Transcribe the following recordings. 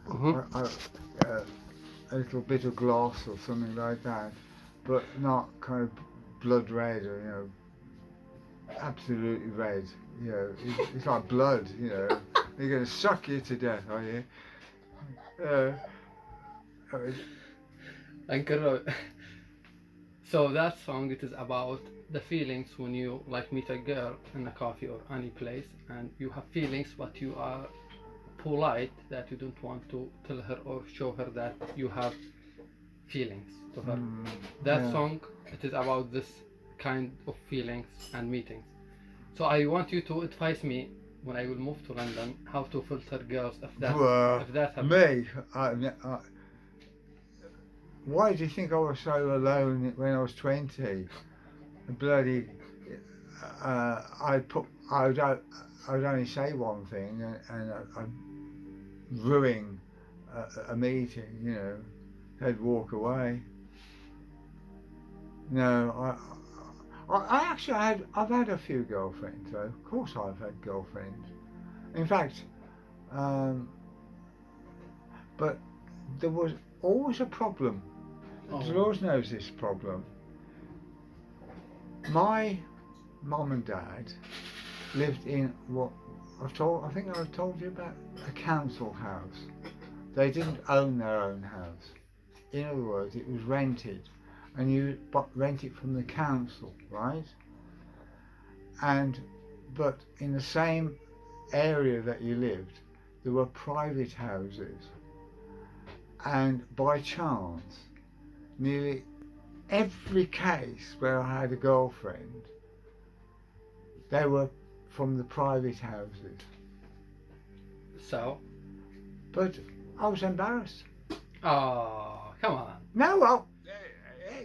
Mm-hmm. uh, a little bit of gloss or something like that, but not kind of blood red or absolutely red. It's like blood. They're going to suck you to death, are you? Uh, I mean, Uncle, so that song it is about the feelings when you like meet a girl in a coffee or any place and you have feelings but you are polite that you don't want to tell her or show her that you have feelings to her. mm, That yeah. song it is about this kind of feelings and meetings. So I want you to advise me when I will move to London how to filter girls if that happens. Me, I, why do you think I was so alone when I was 20? Bloody, I would only say one thing and I'd ruin a meeting, they'd walk away. No, I've had a few girlfriends though. Of course I've had girlfriends. In fact, um, but there was always a problem. Oh, Dolores knows this problem. My mum and dad lived in what I think I've told you about a council house. They didn't own their own house. In other words, it was rented, and you rent it from the council, right? And but in the same area that you lived, there were private houses, and by chance, nearly every case where I had a girlfriend, they were from the private houses. so But I was embarrassed. oh come on. No, well,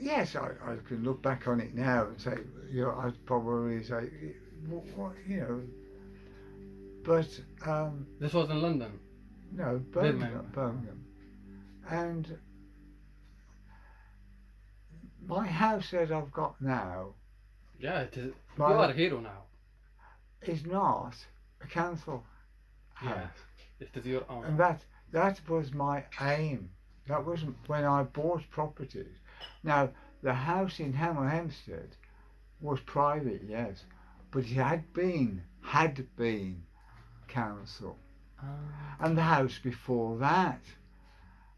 yes, I can look back on it now and say, I'd probably say, what. But This was in London, no, Birmingham. Birmingham, and my house that I've got now, Yeah, it is. You my are a hero now. is not a council Yeah, house, it is your own. and that was my aim. That wasn't when I bought properties. Now the house in Hemel Hempstead was private, yes, but it had been council, Ah. and the house before that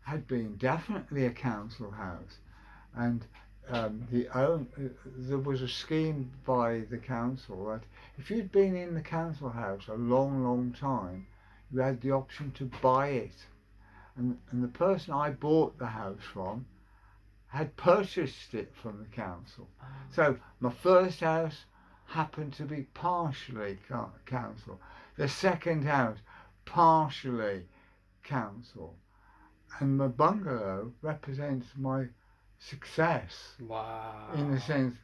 had been definitely a council house, and there was a scheme by the council that if you'd been in the council house a long, long time, you had the option to buy it, and the person I bought the house from had purchased it from the council. So my first house happened to be partially council. The second house, partially council. And my bungalow represents my success in the Wow. sense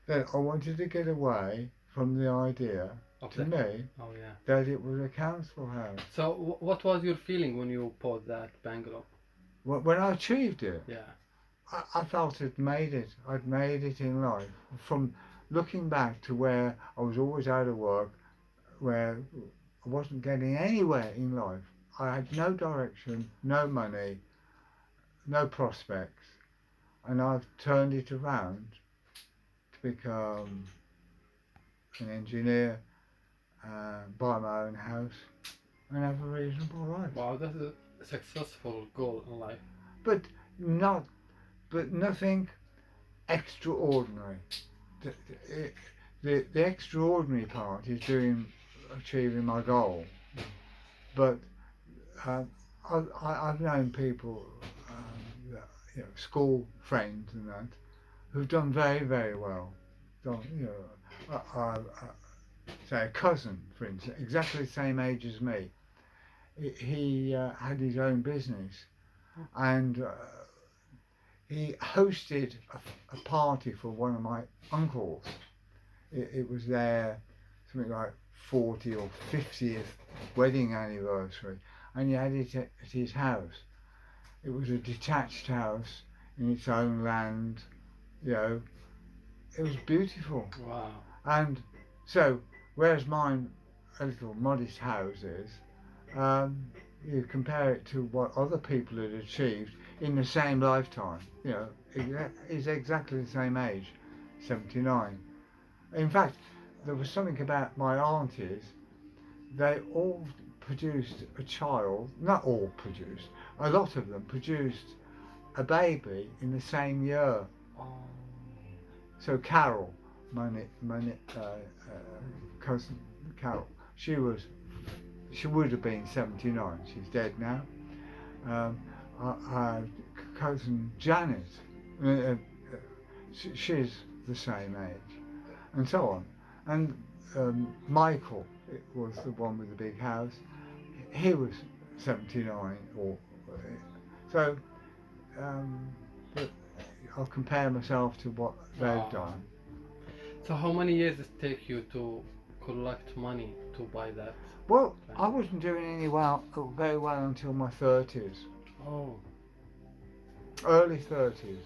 that I wanted to get away from the idea, Of to the. me, Oh yeah. that it was a council house. So what was your feeling when you bought that bungalow? When I achieved it, Yeah. I felt I'd made it in life. From looking back to where I was always out of work, where I wasn't getting anywhere in life. I had no direction, no money, no prospects, and I've turned it around to become an engineer, buy my own house, and have a reasonable life. Wow, that's a successful goal in life. But not, but nothing extraordinary. The, the extraordinary part is achieving my goal. But uh, I've known people, school friends and that, who've done very, very well. Done, say a cousin, for instance, exactly the same age as me. He had his own business, and he hosted a party for one of my uncles. It was their something like 40th or 50th wedding anniversary, and he had it at his house. It was a detached house in its own land, you know. It was beautiful. Wow. And so, whereas mine, a little modest house is, um, you compare it to what other people had achieved in the same lifetime. You know, he's exactly the same age, 79. In fact, there was something about my aunties. They all produced a child. Not all produced. A lot of them produced a baby in the same year. Oh. So Carol, cousin Carol, she would have been 79. She's dead now. Um, cousin Janet, she's the same age, and so on. And Michael, it was the one with the big house. He was 79, or so. Um, but I'll compare myself to what they've done. So how many years it take you to collect money to buy that? Well, I wasn't doing very well until my 30s, Oh. early 30s.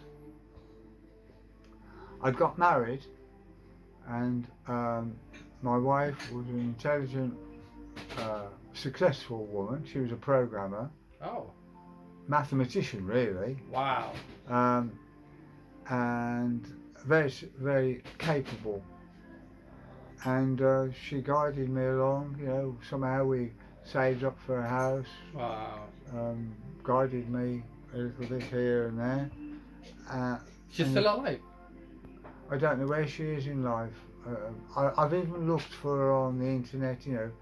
I got married, and my wife was an intelligent, successful woman. She was a programmer, Oh. mathematician, really, Wow. and very capable. And she guided me along. You know, somehow we saved up for a house. Wow. Guided me a little bit here and there. She's and still alive? I don't know where she is in life. I've even looked for her on the internet. You know,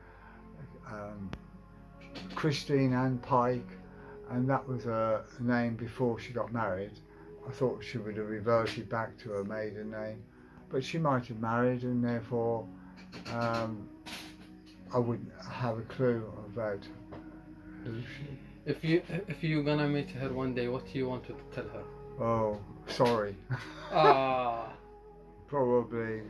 Christine Ann Pike, and that was her name before she got married. I thought she would have reverted back to her maiden name, but she might have married, and therefore I wouldn't have a clue about who she. If you gonna meet her one day, what do you want to tell her? Oh, sorry. Ah. Probably.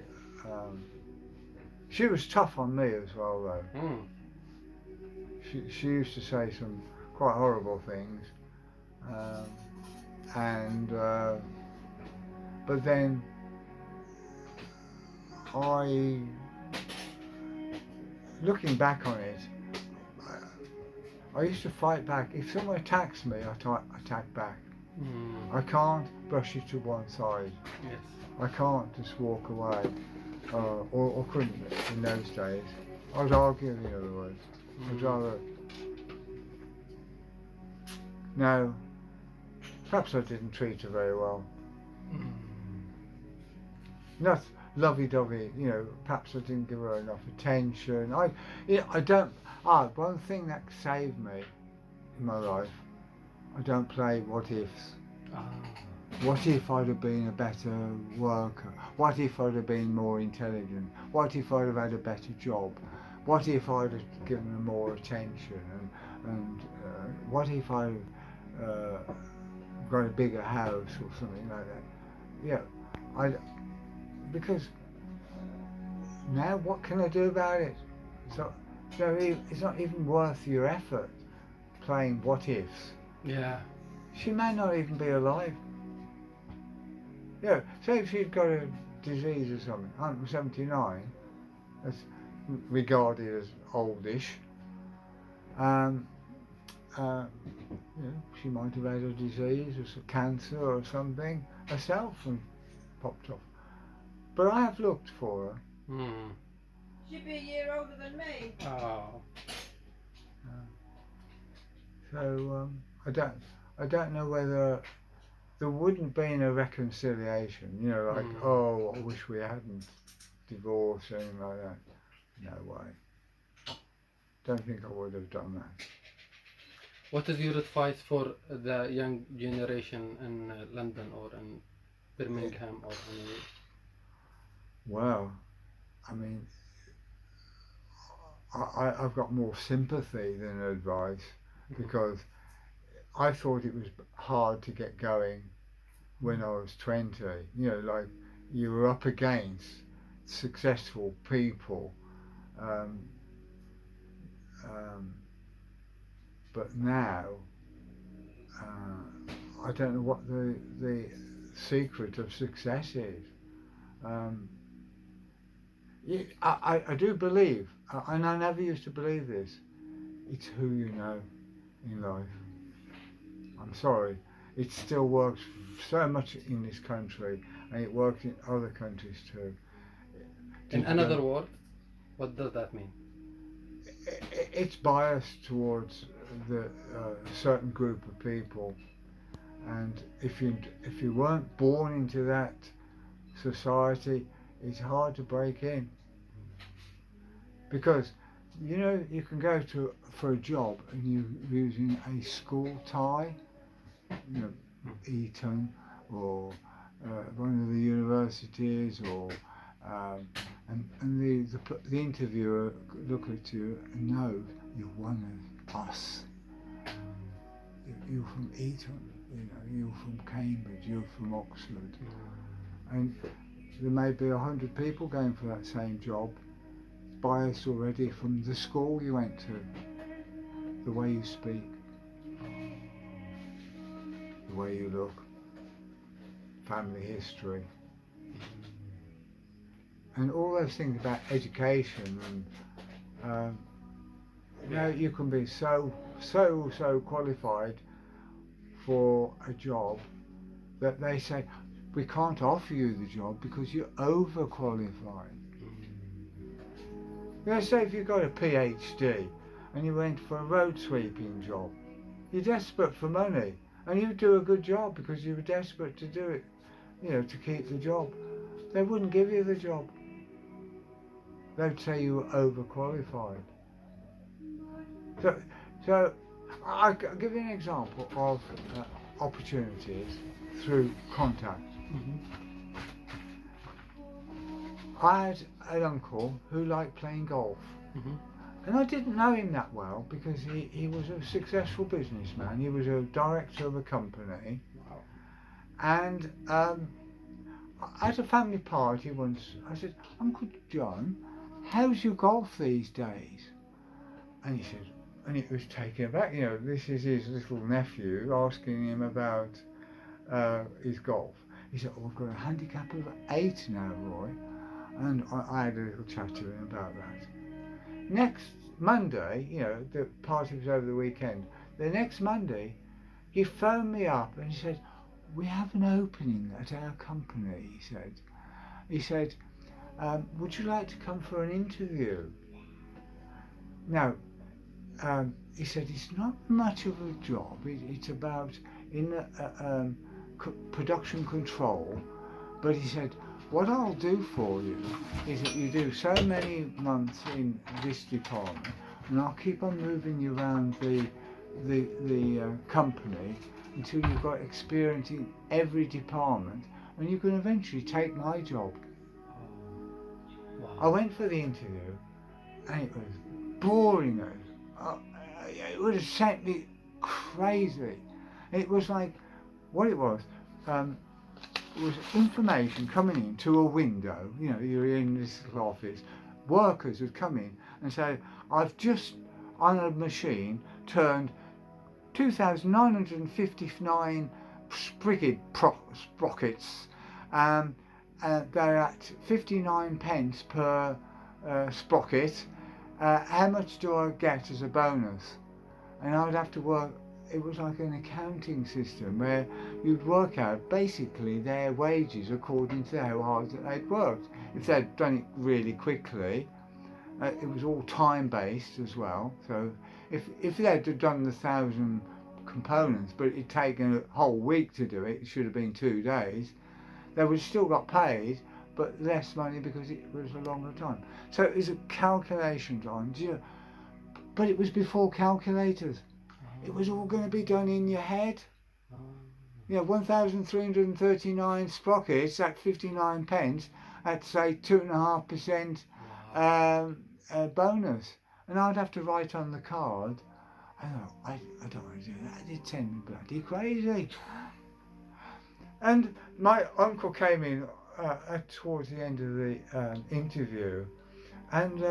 She was tough on me as well, though. Mm. She used to say some quite horrible things, and but then looking back on it, I used to fight back. If someone attacks me, I attack back. Mm. I can't brush it to one side. Yes. I can't just walk away, or couldn't in those days. I'd argue, in other words. I'd rather. No, perhaps I didn't treat her very well. Mm. Not lovey-dovey, you know. Perhaps I didn't give her enough attention. I don't. One thing that saved me in my life, I don't play what ifs. Ah. What if I'd have been a better worker? What if I'd have been more intelligent? What if I'd have had a better job? What if I'd have given her more attention? And what if I'd got a bigger house or something like that? Yeah, because now what can I do about it? So it's not even worth your effort playing what ifs. Yeah. She may not even be alive. Yeah, say if she'd got a disease or something, 179, that's regarded as oldish. You know, she might have had a disease or some cancer or something herself and popped off. But I have looked for her. Mm. She'd be a year older than me. Oh. So I don't know whether there wouldn't be a reconciliation. You know, like oh, I wish we hadn't divorced or anything like that. No way. Don't think I would have done that. What is your advice for the young generation in London or in Birmingham or any? Well, I mean, I've got more sympathy than advice because I thought it was hard to get going when I was 20. You know, like you were up against successful people. But now, I don't know what the secret of success is. I do believe, and I never used to believe this, it's who you know. in life. I'm sorry. It still works so much in this country, and it works in other countries too. In People another don't- word, what does that mean? it's biased towards the certain group of people, and if you weren't born into that society, it's hard to break in, because you know you can go to for a job and you're using a school tie, you know, Eton or one of the universities, or and the interviewer look at you and knows you're one of us. You're from Eton, you know, you're from Cambridge, you're from Oxford, and there may be 100 people going for that same job, biased already from the school you went to, the way you speak, the way you look, family history, and all those things about education. And you know, you can be so qualified for a job that they say we can't offer you the job because you're overqualified. Let's say if you got a PhD and you went for a road sweeping job, you're desperate for money, and you do a good job because you were desperate to do it, you know, to keep the job. They wouldn't give you the job. They'd say you were overqualified. So I'll give you an example of opportunities through contact. I had an uncle who liked playing golf. And I didn't know him that well because he was a successful businessman. He was a director of a company. Wow. And at a family party once, I said, Uncle John, how's your golf these days? And he said, and it was taken aback, you know, this is his little nephew asking him about his golf. He said, oh, I've got a handicap of 8 now, Roy. And I had a little chat to him about that. Next Monday, you know, the party was over the weekend. The next Monday, he phoned me up and he said, we have an opening at our company, he said. He said, would you like to come for an interview? Now, he said, it's not much of a job. It's about in production control. But he said, what I'll do for you is that you do so many months in this department, and I'll keep on moving you around the company until you've got experience in every department, and you can eventually take my job. Wow. I went for the interview, and it was boring. It would have sent me crazy. It was like, what it was information coming in to a window. You know, you're in this little office. Workers would come in and say, I've just on a machine turned 2,959 sprockets. They're at 59 pence per sprocket. How much do I get as a bonus? And I would have to work. It was like an accounting system where you'd work out basically their wages according to how hard that they'd worked. If they'd done it really quickly, it was all time based as well. So if they'd have done the 1,000 components, but it'd taken a whole week to do it, it should have been 2 days, they would have still got paid, but less money because it was a longer time. So it was a calculation time, but it was before calculators. It was all going to be done in your head. You know, 1,339 sprockets at 59 pence at say 2.5% bonus. And I'd have to write on the card, I don't want to do that. It'd send me bloody crazy. And my uncle came in towards the end of the interview, and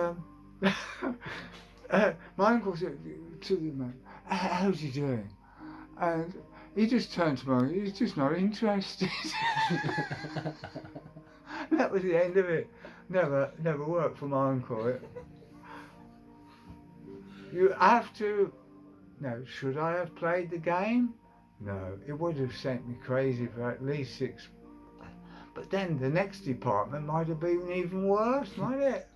my uncle said to the man, how's he doing? And he just turned to me, he's just not interested. That was the end of it. Never worked for my uncle. You have to Now, should I have played the game? No, it would have sent me crazy for at least 6. But then the next department might have been even worse, might it?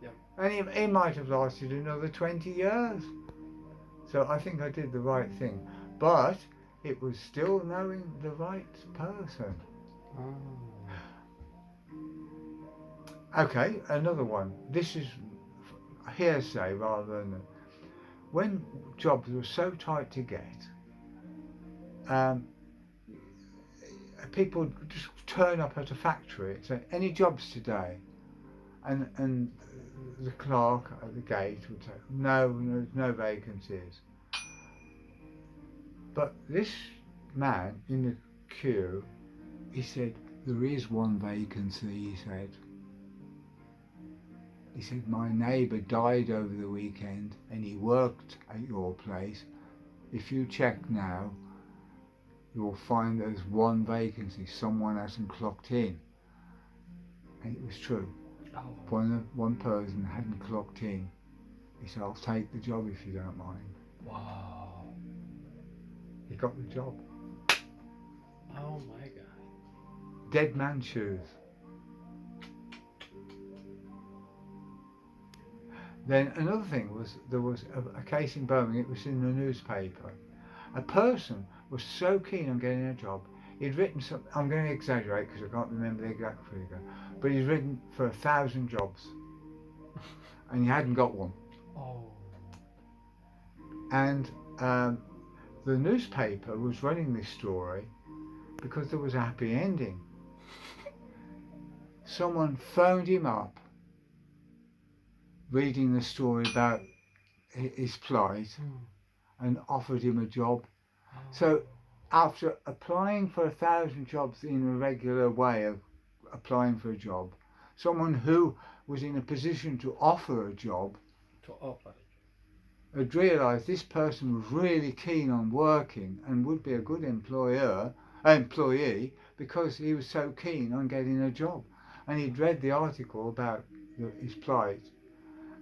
Yeah. And it might have lasted another 20 years. So I think I did the right thing. But it was still knowing the right person. Okay, another one. This is hearsay rather than. When jobs were so tight to get, people would just turn up at a factory and say, "Any jobs today?" And the clerk at the gate would say, "No, no vacancies." But this man in the queue, he said, "There is one vacancy," he said. He said, "My neighbour died over the weekend and he worked at your place. If you check now, you'll find there's one vacancy. Someone hasn't clocked in." And it was true. Oh. One person hadn't clocked in. He said, "I'll take the job if you don't mind." Wow. He got the job. Oh my God. Dead man's shoes. Then another thing was there was a case in Birmingham. It was in the newspaper. A person was so keen on getting a job. He'd written some. I'm going to exaggerate because I can't remember the exact figure, but he'd written for 1,000 jobs, and he hadn't got one. Oh. And the newspaper was running this story because there was a happy ending. Someone phoned him up, reading the story about his plight, and offered him a job. So after applying for 1,000 jobs in a regular way of applying for a job, someone who was in a position to offer a job had realised this person was really keen on working and would be a good employee because he was so keen on getting a job. And he'd read the article about his plight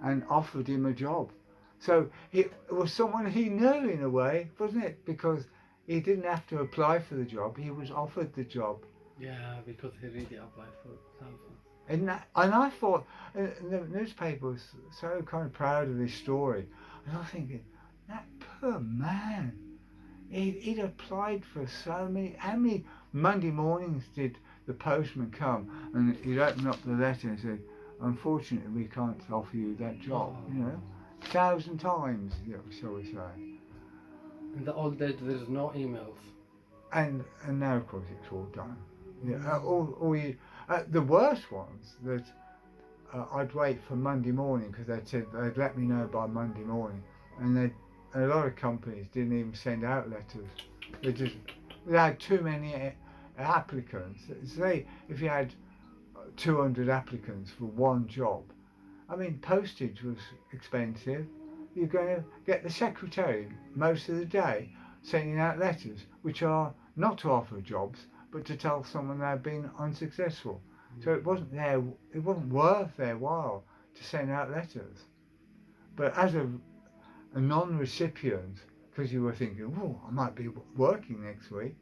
and offered him a job. So it was someone he knew in a way, wasn't it? Because he didn't have to apply for the job, he was offered the job. Yeah, because he really applied for thousands. And I thought, the newspaper was so kind of proud of this story. And I was thinking, that poor man, he'd applied for so many. How many Monday mornings did the postman come and he'd open up the letter and say, "Unfortunately, we can't offer you that job," you know, 1,000 times, shall we say. In the old days, there's no emails. And now, of course, it's all done. Yeah, the worst ones that I'd wait for Monday morning because they'd let me know by Monday morning, and a lot of companies didn't even send out letters. They had too many applicants. Say if you had 200 applicants for one job, I mean postage was expensive. You're going to get the secretary most of the day sending out letters which are not to offer jobs but to tell someone they've been unsuccessful. So it wasn't worth their while to send out letters. But as a non-recipient, because you were thinking, "Oh, I might be working next week,"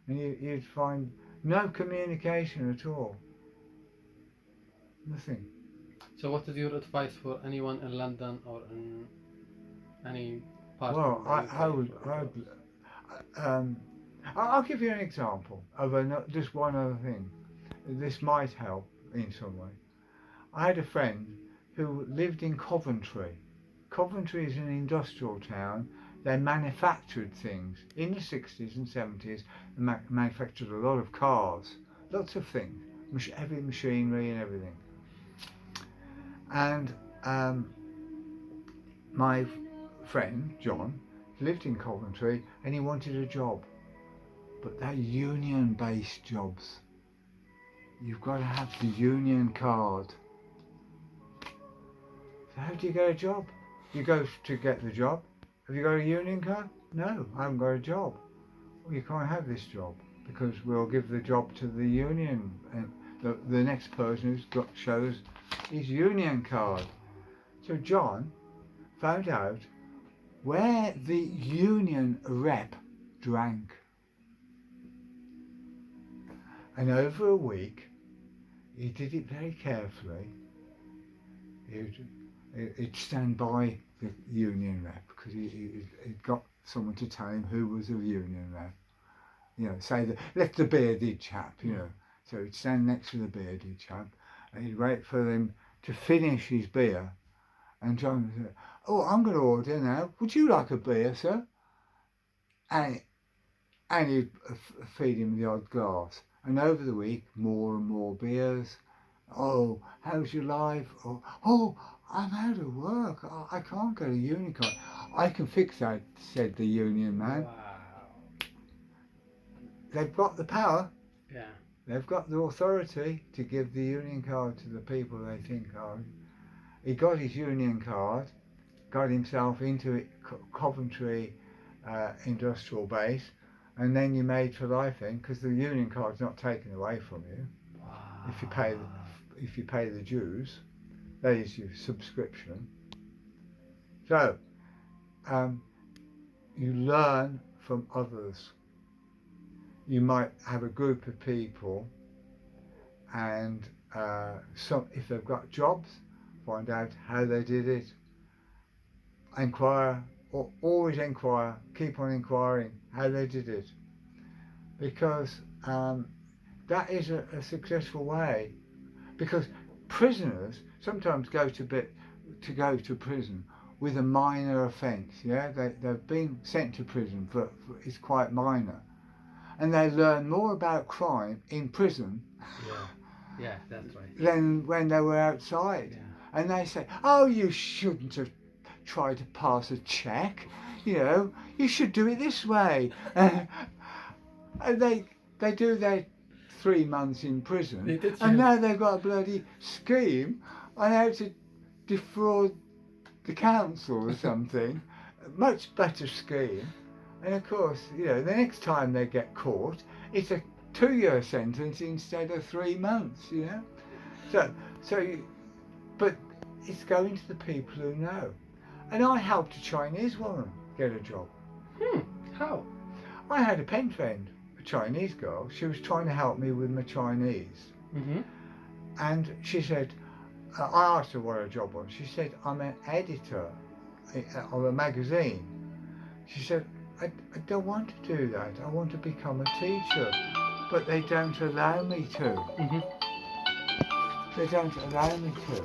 and you'd find no communication at all. Nothing. So what is your advice for anyone in London or in any part Well, of the UK? I'll give you an example of just one other thing. This might help in some way. I had a friend who lived in Coventry. Coventry is an industrial town. They manufactured things. In the 60s and 70s, they manufactured a lot of cars, lots of things, heavy machinery and everything. And my friend, John, lived in Coventry and he wanted a job. But they're union-based jobs. You've got to have the union card. So how do you get a job? You go to get the job. Have you got a union card? No, I haven't got a job. Well, you can't have this job because we'll give the job to the union and the next person shows his union card. So John found out where the union rep drank. And over a week, he did it very carefully. He'd stand by the union rep because he'd got someone to tell him who was a union rep. You know, say let the bearded chap, you know. So he'd stand next to the bearded chap and he'd wait for him to finish his beer and John would say, "Oh, I'm going to order now. Would you like a beer, sir?" And he'd feed him the odd glass. And over the week, more and more beers. "Oh, how's your life?" Or, "Oh, I'm out of work. I can't get a union card." "I can fix that," said the union man. Wow. They've got the power. Yeah. They've got the authority to give the union card to the people they think are. He got his union card, got himself into it, Coventry industrial base, and then you're made for life then, because the union card's not taken away from you. Wow. If you pay the dues, that is your subscription. So you learn from others. You might have a group of people, and if they've got jobs, find out how they did it. Inquire, or always inquire. Keep on inquiring how they did it, because that is a successful way. Because prisoners sometimes go to prison with a minor offence. Yeah, they've been sent to prison for it's quite minor. And they learn more about crime in prison Yeah, that's right. than when they were outside. Yeah. And they say, "Oh, you shouldn't have tried to pass a check. You know, you should do it this way." And they do their 3 months in prison, They did, and yeah. now they've got a bloody scheme on how to defraud the council or something. A much better scheme. And of course, you know, the next time they get caught, it's a 2-year sentence instead of 3 months, you know. But it's going to the people who know. And I helped a Chinese woman get a job. How? I had a pen friend, a Chinese girl. She was trying to help me with my Chinese. Mm-hmm. And she said, I asked her what her job was. She said, "I'm an editor of a magazine." She said, I don't want to do that. I want to become a teacher. But they don't allow me to. Mm-hmm. They don't allow me to.